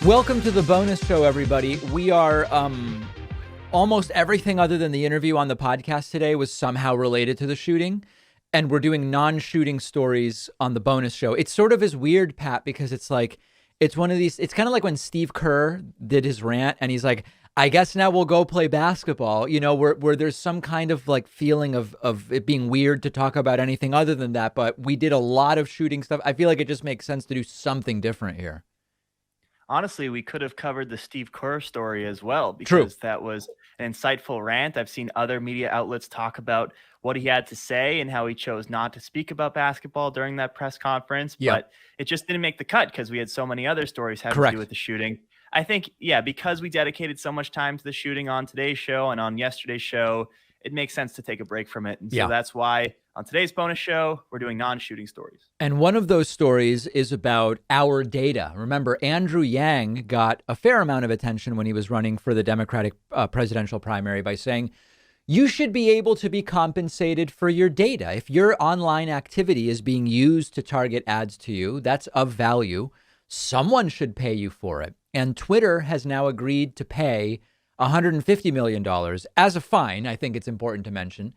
Welcome to the bonus show, everybody. We are almost everything other than the interview on the podcast today was somehow related to the shooting. And we're doing non-shooting stories on the bonus show. It sort of is weird, Pat, because it's like, it's one of these, it's kind of like when Steve Kerr did his rant and he's like, I guess now we'll go play basketball, you know, where there's some kind of like feeling of it being weird to talk about anything other than that. But we did a lot of shooting stuff. I feel like it just makes sense to do something different here. Honestly, we could have covered the Steve Kerr story as well, True. because that was an insightful rant. I've seen other media outlets talk about what he had to say and how he chose not to speak about basketball during that press conference, Yeah. but it just didn't make the cut because we had so many other stories having Correct. to do with the shooting. I think, yeah, because we dedicated so much time to the shooting on today's show and on yesterday's show, it makes sense to take a break from it. And so that's why on today's bonus show, we're doing non-shooting stories. And one of those stories is about our data. Remember, Andrew Yang got a fair amount of attention when he was running for the Democratic presidential primary by saying, you should be able to be compensated for your data. If your online activity is being used to target ads to you, that's of value. Someone should pay you for it. And Twitter has now agreed to pay $150 million as a fine. I think it's important to mention,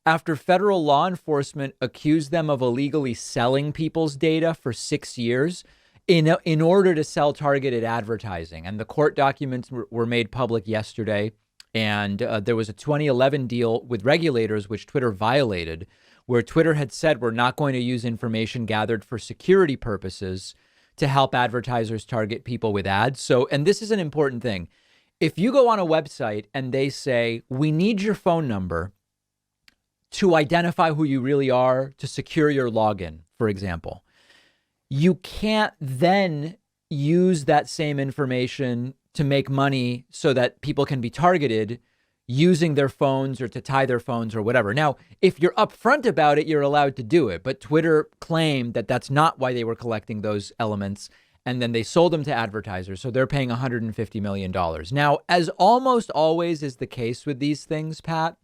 after federal law enforcement accused them of illegally selling people's data for 6 years in order to sell targeted advertising. And the court documents were made public yesterday. And there was a 2011 deal with regulators, which Twitter violated, where Twitter had said, we're not going to use information gathered for security purposes to help advertisers target people with ads. So, and this is an important thing. If you go on a website and they say, we need your phone number to identify who you really are, to secure your login, for example, you can't then use that same information to make money so that people can be targeted using their phones or to tie their phones or whatever. Now, if you're upfront about it, you're allowed to do it. But Twitter claimed that that's not why they were collecting those elements. And then they sold them to advertisers. So they're paying $150 million. Now, as almost always is the case with these things, Pat,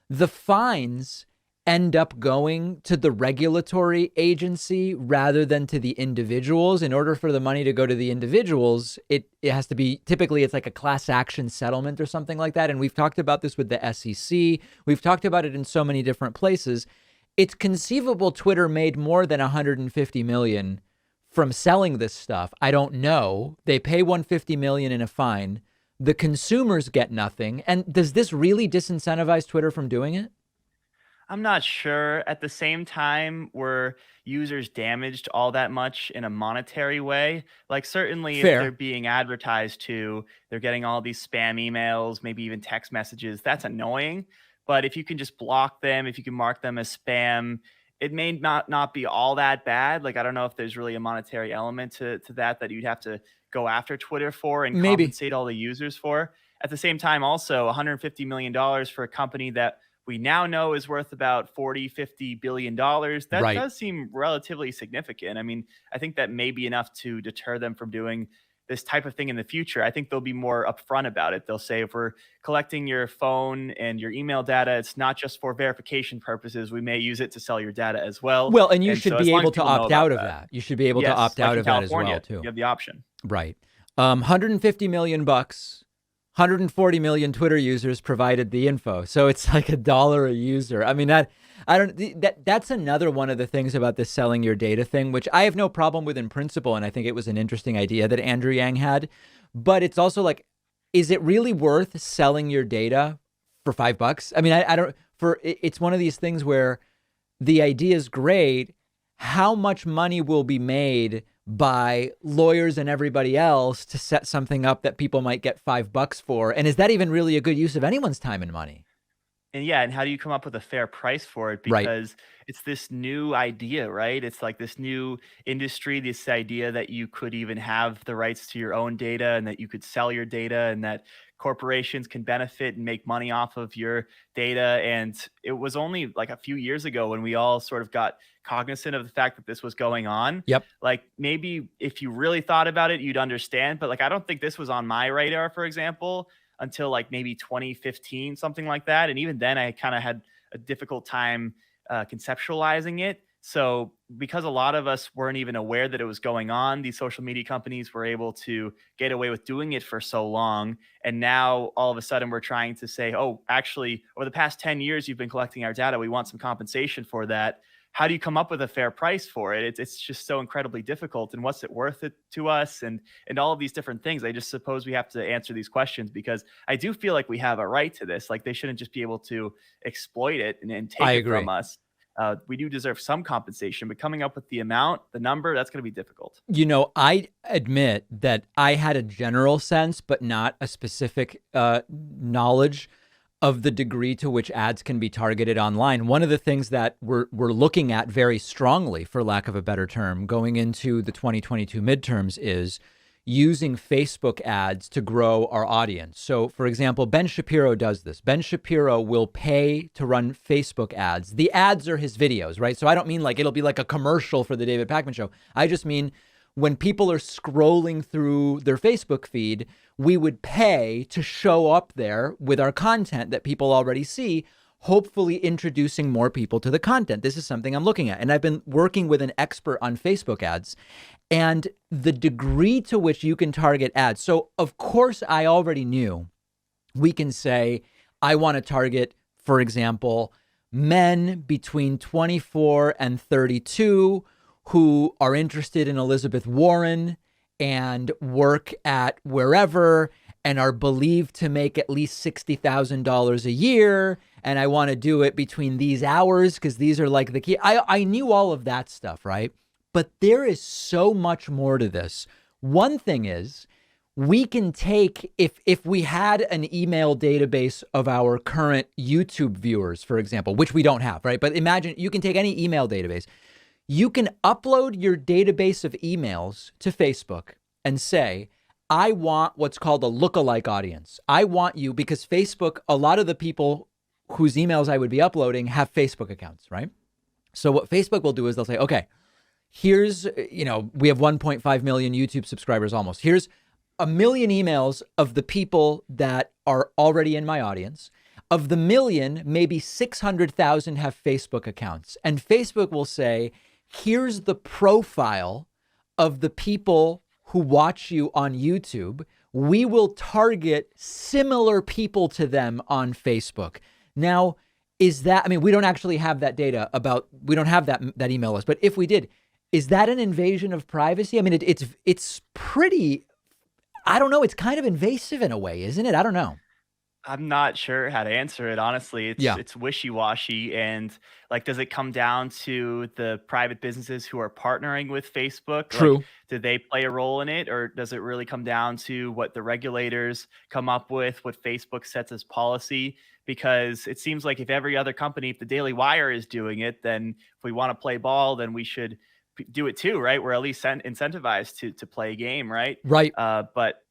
the fines end up going to the regulatory agency rather than to the individuals. In order for the money to go to the individuals, it has to be, typically it's like a class action settlement or something like that. And we've talked about this with the SEC. We've talked about it in so many different places. It's conceivable Twitter made more than $150 million from selling this stuff. I don't know. They pay $150 million in a fine. The consumers get nothing. And does this really disincentivize Twitter from doing it? I'm not sure. At the same time, were users damaged all that much in a monetary way? Like, certainly Fair. if they're being advertised to, they're getting all these spam emails, maybe even text messages, that's annoying. But if you can just block them, if you can mark them as spam, it may not be all that bad. Like, I don't know if there's really a monetary element to that you'd have to go after Twitter for and Maybe compensate all the users for. At the same time, also $150 million for a company that we now know is worth about 40, 50 billion dollars. That right. does seem relatively significant. I mean, I think that may be enough to deter them from doing this type of thing in the future. I think they'll be more upfront about it. They'll say, if we're collecting your phone and your email data, it's not just for verification purposes. We may use it to sell your data as well. Well, and you should so be long able as to people know opt about out of that. You should be able to opt like out in of that as well, California, too. You have the option. Right. 150 million bucks. 140 million Twitter users provided the info. So it's like $1 a user. I mean, that's another one of the things about the selling your data thing, which I have no problem with in principle. And I think it was an interesting idea that Andrew Yang had. But it's also like, is it really worth selling your data for $5? I mean, I don't, it's one of these things where the idea is great. How much money will be made by lawyers and everybody else to set something up that people might get $5 for? And is that even really a good use of anyone's time and money? And yeah, and how do you come up with a fair price for it? Right. Because it's this new idea, right? It's like this new industry, this idea that you could even have the rights to your own data and that you could sell your data and that corporations can benefit and make money off of your data. And it was only like a few years ago when we all sort of got cognizant of the fact that this was going on. Yep. Like, maybe if you really thought about it, you'd understand. But like, I don't think this was on my radar, for example, until like maybe 2015, something like that. And even then I kind of had a difficult time conceptualizing it. So because a lot of us weren't even aware that it was going on, these social media companies were able to get away with doing it for so long. And now all of a sudden we're trying to say, oh, actually, over the past 10 years, you've been collecting our data. We want some compensation for that. How do you come up with a fair price for it? It's just so incredibly difficult. And what's it worth it to us? And all of these different things. I just suppose we have to answer these questions, because I do feel like we have a right to this. Like, they shouldn't just be able to exploit it and I take it from agree. us. We do deserve some compensation, but coming up with the amount, the number, that's going to be difficult. I admit that I had a general sense, but not a specific knowledge of the degree to which ads can be targeted online. One of the things that we're looking at very strongly, for lack of a better term, going into the 2022 midterms is using Facebook ads to grow our audience. So, for example, Ben Shapiro does this. Ben Shapiro will pay to run Facebook ads. The ads are his videos, right? So I don't mean like it'll be like a commercial for the David Pakman Show. I just mean when people are scrolling through their Facebook feed, we would pay to show up there with our content that people already see, hopefully introducing more people to the content. This is something I'm looking at. And I've been working with an expert on Facebook ads and the degree to which you can target ads. So, of course, I already knew we can say, I want to target, for example, men between 24 and 32 who are interested in Elizabeth Warren and work at wherever and are believed to make at least $60,000 a year. And I want to do it between these hours because these are like the key. I knew all of that stuff, right? But there is so much more to this. One thing is, we can take, if we had an email database of our current YouTube viewers, for example, which we don't have, right? But imagine you can take any email database. You can upload your database of emails to Facebook and say, I want what's called a lookalike audience. I want you, because Facebook, a lot of the people whose emails I would be uploading have Facebook accounts, right? So what Facebook will do is they'll say, okay, here's, we have 1.5 million YouTube subscribers almost. Here's 1 million emails of the people that are already in my audience. Of the million, maybe 600,000 have Facebook accounts. And Facebook will say, here's the profile of the people who watch you on YouTube. We will target similar people to them on Facebook. Now, is that, we don't actually have that data we don't have that email list, but if we did, is that an invasion of privacy? It's pretty, I don't know. It's kind of invasive in a way, isn't it? I don't know. I'm not sure how to answer it, honestly. It's wishy-washy. And like, does it come down to the private businesses who are partnering with Facebook? True. Like, do they play a role in it? Or does it really come down to what the regulators come up with, what Facebook sets as policy? Because it seems like if every other company, if the Daily Wire is doing it, then if we want to play ball, then we should do it too, right? We're at least incentivized to play a game, right? Right. But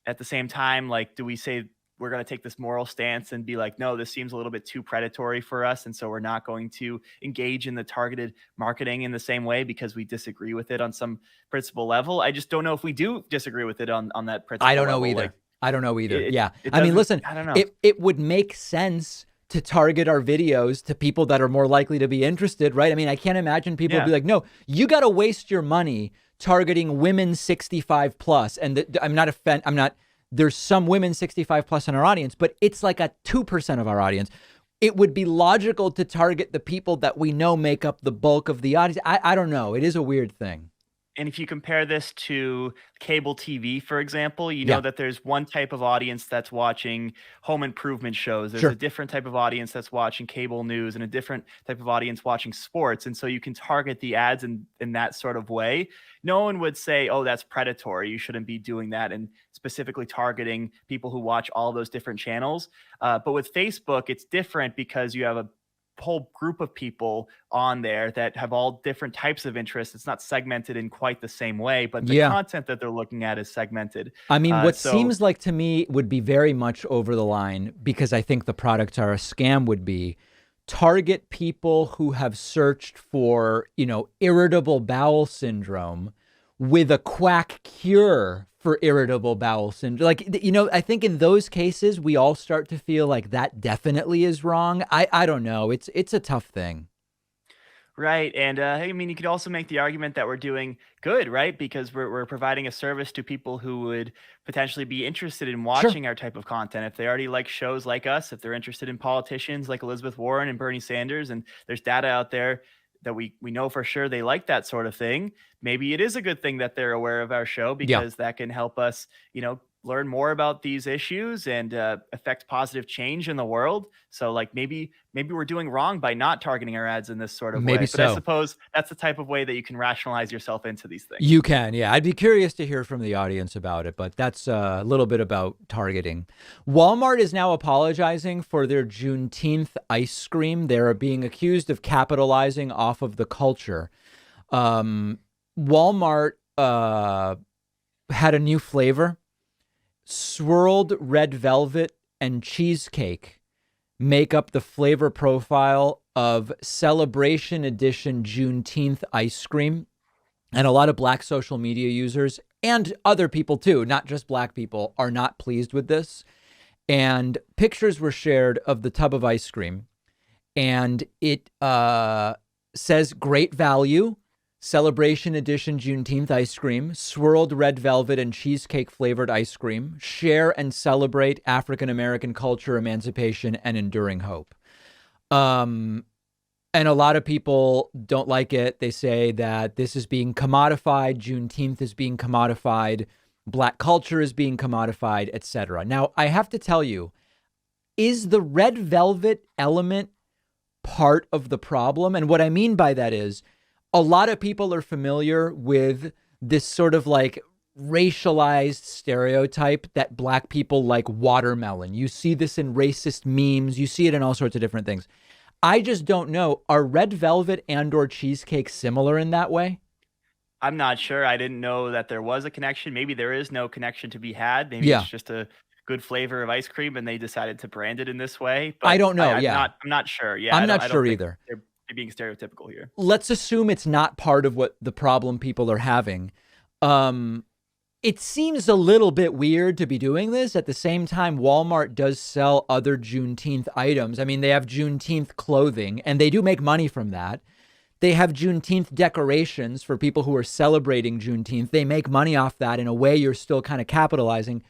at the same time, like, do we say we're going to take this moral stance and be like, no, this seems a little bit too predatory for us, and so we're not going to engage in the targeted marketing in the same way because we disagree with it on some principle level? I just don't know if we do disagree with it on that principle. I don't know level. either. Like, I don't know either. Yeah. Listen, I don't know. It would make sense to target our videos to people that are more likely to be interested, right? I can't imagine people would be like, no, you got to waste your money targeting women 65 plus. And there's some women 65 plus in our audience, but it's like a 2% of our audience. It would be logical to target the people that we know make up the bulk of the audience. I don't know. It is a weird thing. And if you compare this to cable TV, for example, you know that there's one type of audience that's watching home improvement shows. There's a different type of audience that's watching cable news and a different type of audience watching sports. And so you can target the ads in that sort of way. No one would say, oh, that's predatory. You shouldn't be doing that and specifically targeting people who watch all those different channels. But with Facebook, it's different because you have a whole group of people on there that have all different types of interests. It's not segmented in quite the same way, but the content that they're looking at is segmented. What seems like to me would be very much over the line, because I think the products are a scam, would be target people who have searched for, irritable bowel syndrome with a quack cure for irritable bowel syndrome. Like, I think in those cases, we all start to feel like that definitely is wrong. I don't know. It's a tough thing. Right. And I mean, you could also make the argument that we're doing good, right? Because we're providing a service to people who would potentially be interested in Sure. watching our type of content. If they already like shows like us, if they're interested in politicians like Elizabeth Warren and Bernie Sanders, and there's data out there that we know for sure they like that sort of thing, maybe it is a good thing that they're aware of our show Yeah. because that can help us, learn more about these issues and affect positive change in the world. So like maybe we're doing wrong by not targeting our ads in this sort of Maybe way. But I so. suppose that's the type of way that you can rationalize yourself into these things. You can, yeah. I'd be curious to hear from the audience about it, but that's a little bit about targeting. Walmart is now apologizing for their Juneteenth ice cream. They're being accused of capitalizing off of the culture. Walmart had a new flavor. Swirled red velvet and cheesecake make up the flavor profile of Celebration Edition Juneteenth ice cream. And a lot of black social media users and other people too, not just black people, are not pleased with this. And pictures were shared of the tub of ice cream. And it says great value, Celebration Edition Juneteenth ice cream, swirled red velvet and cheesecake flavored ice cream, share and celebrate African American culture, emancipation, and enduring hope. And a lot of people don't like it. They say that this is being commodified. Juneteenth is being commodified. Black culture is being commodified, etc. Now, I have to tell you, is the red velvet element part of the problem? And what I mean by that is a lot of people are familiar with this sort of like racialized stereotype that black people like watermelon. You see this in racist memes. You see it in all sorts of different things. I just don't know. Are red velvet and or cheesecake similar in that way? I'm not sure. I didn't know that there was a connection. Maybe there is no connection to be had. Maybe it's Yeah, just a good flavor of ice cream and they decided to brand it in this way. I But don't know. Yeah, I'm not sure. Yeah, I'm not I don't sure think either. they're being stereotypical here. Let's assume it's not part of what the problem people are having. Um, it seems a little bit weird to be doing this. At the same time, Walmart does sell other Juneteenth items. I mean, they have Juneteenth clothing and they do make money from that. They have Juneteenth decorations for people who are celebrating Juneteenth. They make money off that. In a way, you're still kind of capitalizing.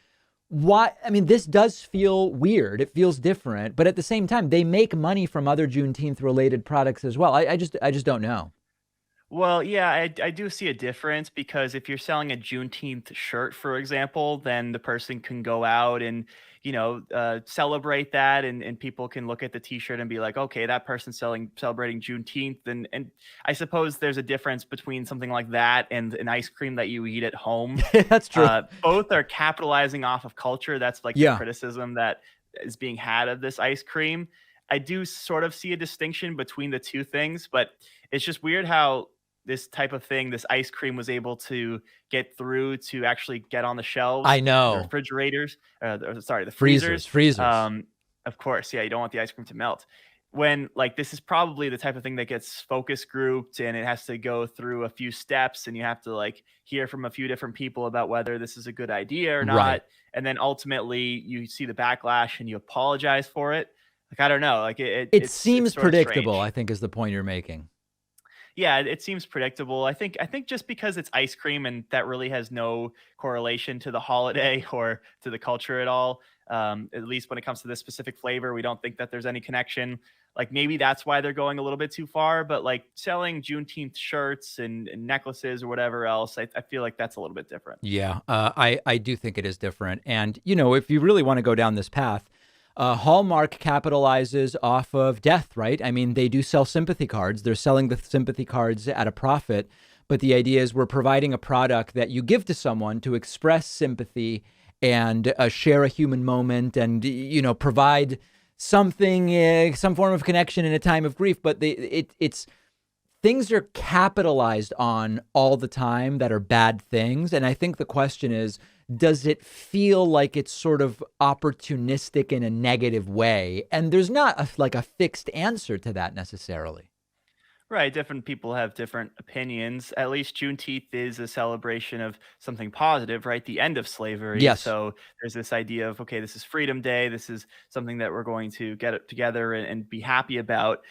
Why? I mean, this does feel weird. It feels different, but at the same time, they make money from other Juneteenth related products as well. I just don't know. Well, yeah, I do see a difference because if you're selling a Juneteenth shirt, for example, then the person can go out and, celebrate that, and people can look at the T-shirt and be like, okay, that person's celebrating Juneteenth, and I suppose there's a difference between something like that and an ice cream that you eat at home. That's true. Both are capitalizing off of culture. That's like the Yeah, criticism that is being had of this ice cream. I do sort of see a distinction between the two things, but it's just weird how this type of thing, this ice cream was able to get through to actually get on the I shelves, the know. refrigerators, sorry, the Freezers, freezers. freezers. Um, of course, yeah, you don't want the ice cream to melt. When like this is probably the type of thing that gets focus grouped and it has to go through a few steps and you have to like hear from a few different people about whether this is a good idea or Right. not. And then ultimately you see the backlash and you apologize for it. Like I don't know, like It it's seems sort of predictable, I strange. think is the point you're making. Yeah, it seems predictable. I think just because it's ice cream and that really has no correlation to the holiday or to the culture at all. At least when it comes to this specific flavor, we don't think that there's any connection. Like maybe that's why they're going a little bit too far. But like selling Juneteenth shirts and necklaces or whatever else, I feel like that's a little bit different. Yeah, I do think it is different. And, if you really want to go down this path, Hallmark capitalizes off of death, right? I mean, they do sell sympathy cards. They're selling the sympathy cards at a profit. But the idea is we're providing a product that you give to someone to express sympathy and share a human moment and, provide something, some form of connection in a time of grief. But it's things are capitalized on all the time that are bad things. And I think the question is, does it feel like it's sort of opportunistic in a negative way? And there's not like a fixed answer to that necessarily. Right, different people have different opinions. At least Juneteenth is a celebration of something positive, right? The end of slavery. Yes. So there's this idea of, okay, this is Freedom Day. This is something that we're going to get it together and be happy about.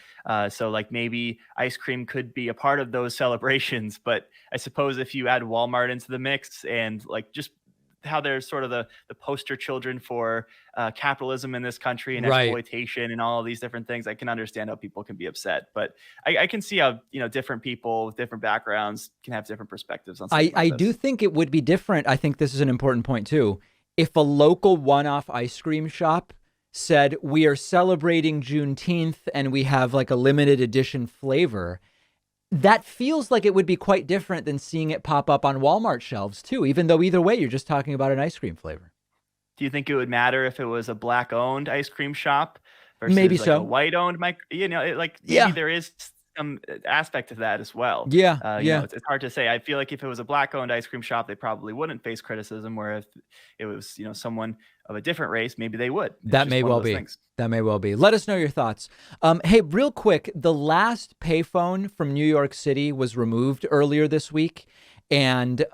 So, like, maybe ice cream could be a part of those celebrations. But I suppose if you add Walmart into the mix and, like, just how they're sort of the poster children for capitalism in this country and Right. exploitation and all of these different things, I can understand how people can be upset. But I can see how, different people with different backgrounds can have different perspectives on something like I do this. think it would be different. I think this is an important point too. If a local one-off ice cream shop said we are celebrating Juneteenth and we have like a limited edition flavor, that feels like it would be quite different than seeing it pop up on Walmart shelves too, even though either way you're just talking about an ice cream flavor. Do you think it would matter if it was a black owned ice cream shop Maybe versus like a so. white owned like maybe Yeah. there is some aspect of that as well. Yeah. Yeah. It's hard to say. I feel like if it was a black owned ice cream shop, they probably wouldn't face criticism. Where if it was, someone of a different race, maybe they would. It's That just may one of well those be. things. That may well be. Let us know your thoughts. Hey, real quick, the last payphone from New York City was removed earlier this week. And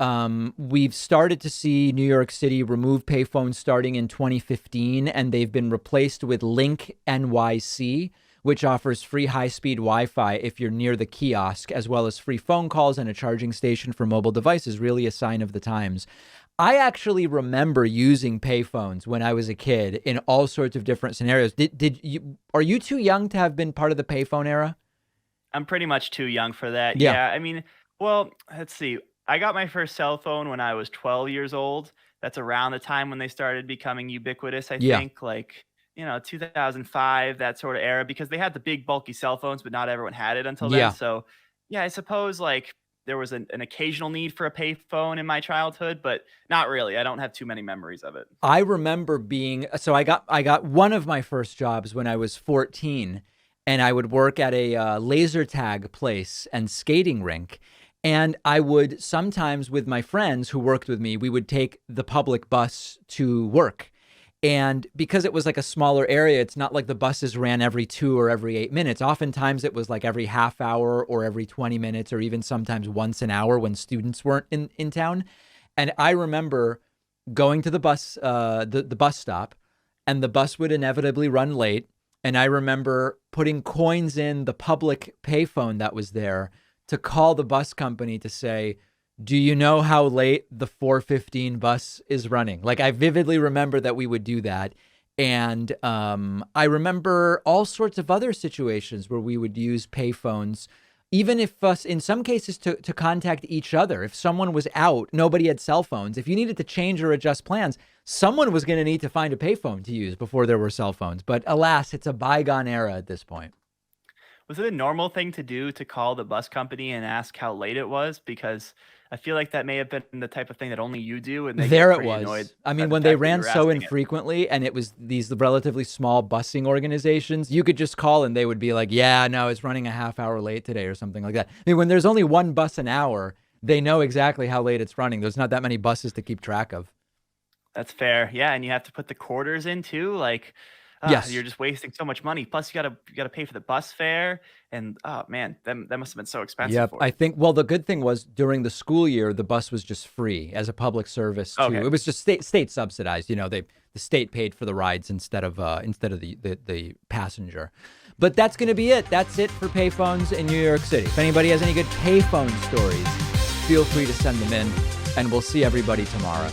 we've started to see New York City remove payphones starting in 2015, and they've been replaced with Link NYC, which offers free high-speed Wi-Fi if you're near the kiosk, as well as free phone calls and a charging station for mobile devices. Really a sign of the times. I actually remember using payphones when I was a kid in all sorts of different scenarios. Did you? Are you too young to have been part of the payphone era? I'm pretty much too young for that. Yeah, Yeah, I mean, well, let's see. I got my first cell phone when I was 12 years old. That's around the time when they started becoming ubiquitous, I yeah. think, like, 2005, that sort of era, because they had the big bulky cell phones, but not everyone had it until then. Yeah. So, yeah, I suppose like there was an occasional need for a payphone in my childhood, but not really. I don't have too many memories of it. I remember being so I got one of my first jobs when I was 14, and I would work at a laser tag place and skating rink. And I would sometimes, with my friends who worked with me, we would take the public bus to work. And because it was like a smaller area, it's not like the buses ran every 2 or every 8 minutes. Oftentimes it was like every half hour or every 20 minutes or even sometimes once an hour when students weren't in town. And I remember going to the bus, the bus stop, and the bus would inevitably run late. And I remember putting coins in the public payphone that was there to call the bus company to say, do you know how late the 4:15 bus is running? Like I vividly remember that we would do that. And I remember all sorts of other situations where we would use payphones, even if us in some cases to contact each other. If someone was out, nobody had cell phones. If you needed to change or adjust plans, someone was going to need to find a payphone to use before there were cell phones. But alas, it's a bygone era at this point. Was it a normal thing to do to call the bus company and ask how late it was? Because I feel like that may have been the type of thing that only you do, and they get There it pretty annoyed was. I by mean, the when they fact that ran you're so asking it. infrequently and it was these relatively small busing organizations, you could just call and they would be like, yeah, no, it's running a half hour late today or something like that. I mean, when there's only one bus an hour, they know exactly how late it's running. There's not that many buses to keep track of. That's fair. Yeah, and you have to put the quarters in too. Like, you're Yes. just wasting so much money. Plus, you gotta pay for the bus fare, and oh man, that must have been so expensive Yep. for I you. think, well, the good thing was during the school year, the bus was just free as a public service too. Okay. It was just state subsidized. The state paid for the rides instead of the passenger. But that's going to be it. That's it for payphones in New York City. If anybody has any good payphone stories, feel free to send them in, and we'll see everybody tomorrow.